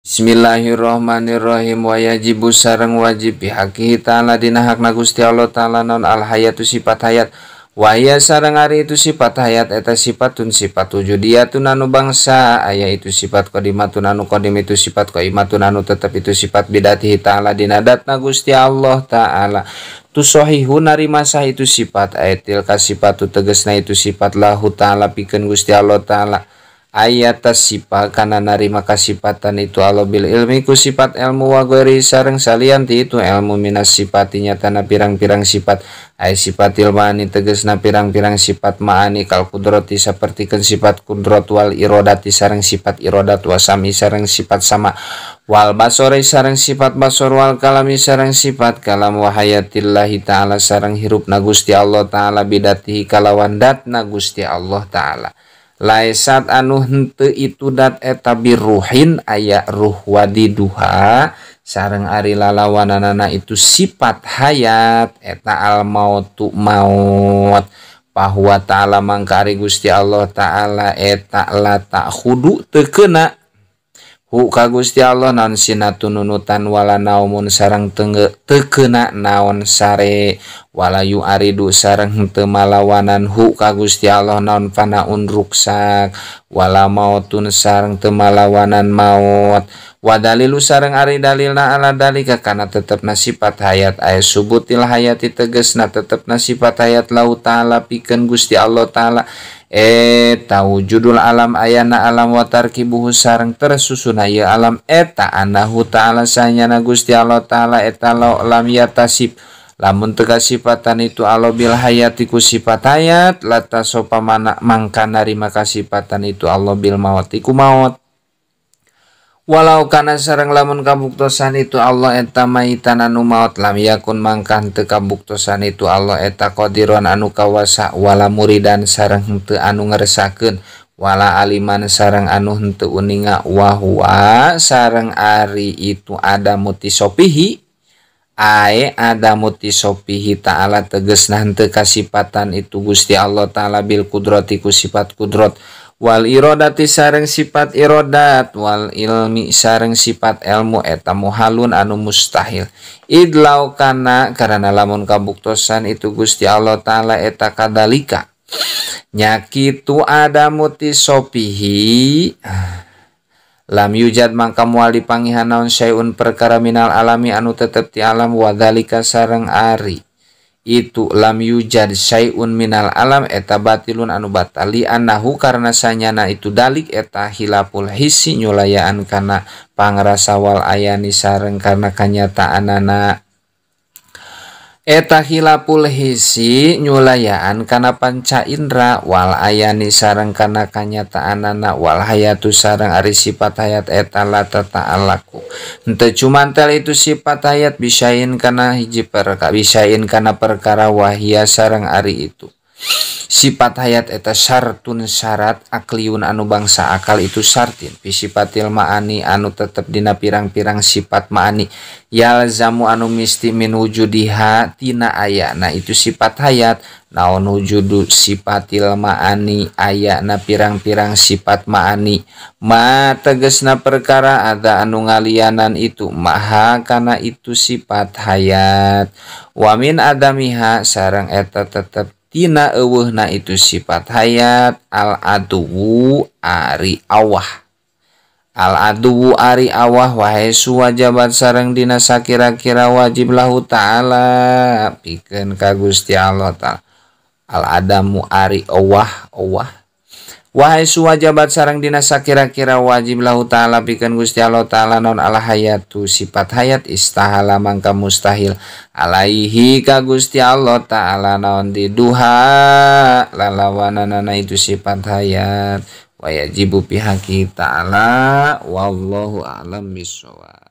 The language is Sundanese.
Bismillahirrahmanirrahim. Wa yajibu sareng wajib bihaqihi ta'ala dina hakna Gusti Allah ta'ala non al hayatu sifat hayat. Wa ya sareng ari itu sifat hayat eta sifatun sifat wujudiyatun anu bangsa aya itu sifat qadimatun anu qadim itu sifat qaimatun anu tetep itu sifat bidatihi ta'ala dina datna Gusti Allah ta'ala. Tu sahihun narima sah itu sifat ayatil kasifatu tegesna itu sifat lahu ta'ala pikeun Gusti Allah ta'ala. Ayat sifat kana narima kasifatan itu Allah bil ilmi ku sifat ilmu wa ghairi sareng salianti itu ilmu minas sifatinya tanah pirang-pirang sifat ay sifatil ma'ani tegesna pirang-pirang sifat ma'ani kal kudrati sapertikeun sifat kudrat wal iradati sareng sifat iradat wa sami sareng sifat sama wal basori sareng sifat basor wal kalami sareng sifat kalam wa hayatillahi ta'ala sareng hirupna Gusti Allah ta'ala bidatihi kalawan datna Gusti Allah ta'ala. Laisat anu henteu itu dat eta biruhin aya ruh wadiduha sareng ari lalawananana itu sifat hayat eta al mautu maut bahwa ta'ala mangkari Gusti Allah ta'ala eta la ta'khudu teu keuna hu ka Gusti Allah naon sinatun nunutan wala naumun sareng teu keuna naon sare walayu aridu sareng henteu malawanan hu ka Gusti Allah naon fanaun ruksak wala mautun sareng teu malawanan maut wa dalilu sareng ari dalilna ala dalika kana tetepna sifat hayat aya subutil hayati tegesna tetepna sifat hayat lau ta'ala pikeun Gusti Allah ta'ala wujudul alam ayana alam wa tarkibuhu sareng tersusun aya alam eta anahu ta'ala sanyana Gusti Allah ta'ala eta lam yatasib lamun teu kasifatan itu Allah bil hayati ku sifat hayat lata sopa mana mangka narima kasifatan itu Allah bil maut iku maut walau kana sareng lamun kabuktosan itu Allah eta maitan anu maut lam yakun mangka teu kabuktosan itu Allah eta qadiron anu kawasa wala muridan sareng henteu anu ngeresakeun wala aliman sareng anu henteu uninga wa huwa sareng ari itu ada mutisopihi ada mutisopihi ta'ala tegesna henteu kasifatan itu Gusti Allah ta'ala bil kudrati ku sifat kudrat wal irodati sareng sifat irodat wal ilmi sareng sifat ilmu eta muhalun anu mustahil idlau kana karena lamun kabuktosan itu Gusti Allah ta'ala eta kadalika nyakitu ada mutisopihi lam yujad mangka moal dipanggihan naon syai'un perkara minal alami anu tetep ti alam wa dzalika sareng ari itu lam yujad syai'un minal alam eta batilun anu batali annahu karena sanyana itu dalik eta hilapul hissi nyulayaan kana pangrasa wal ayani sareng karena kanyataanana eta hilapul hissi nyulayaan kana panca indra wal ayani sareng kana kanyataanana wal hayatu sareng ari sifat hayat eta la tata'alaku henteu cumantel itu sifat hayat bisain kana hiji perkara bisain kana perkara wahia sareng ari itu sifat hayat eta syartun syarat akliun anu bangsa akal itu syartin fi sifatil ma'ani anu tetep dina pirang-pirang sifat ma'ani yalzamu anu misti min wujudiha tina ayana itu sifat hayat naon wujudu sifatil ma'ani ayana pirang-pirang sifat ma'ani ma tegesna perkara ada anu ngalianan itu maha kana itu sifat hayat wa min adamiha sareng eta tetep tina eueuhna itu sifat hayat al aduwu ari awah al aduwu ari awah wahai suwajabat sareng dina sakira-kira wajib lahu ta'ala pikeun ka Gusti Allah ta'ala al adamu ari awah wahai suwajabat sareng dina sakira-kira wajib lahu ta'ala pikeun Gusti Allah ta'ala non al hayatu sifat hayat istahala mangka mustahil alaihi ka Gusti Allah ta'ala naon di duha lalawananana itu sifat hayat wa yajibu pihaki ta'ala wallahu a'lam bissawab.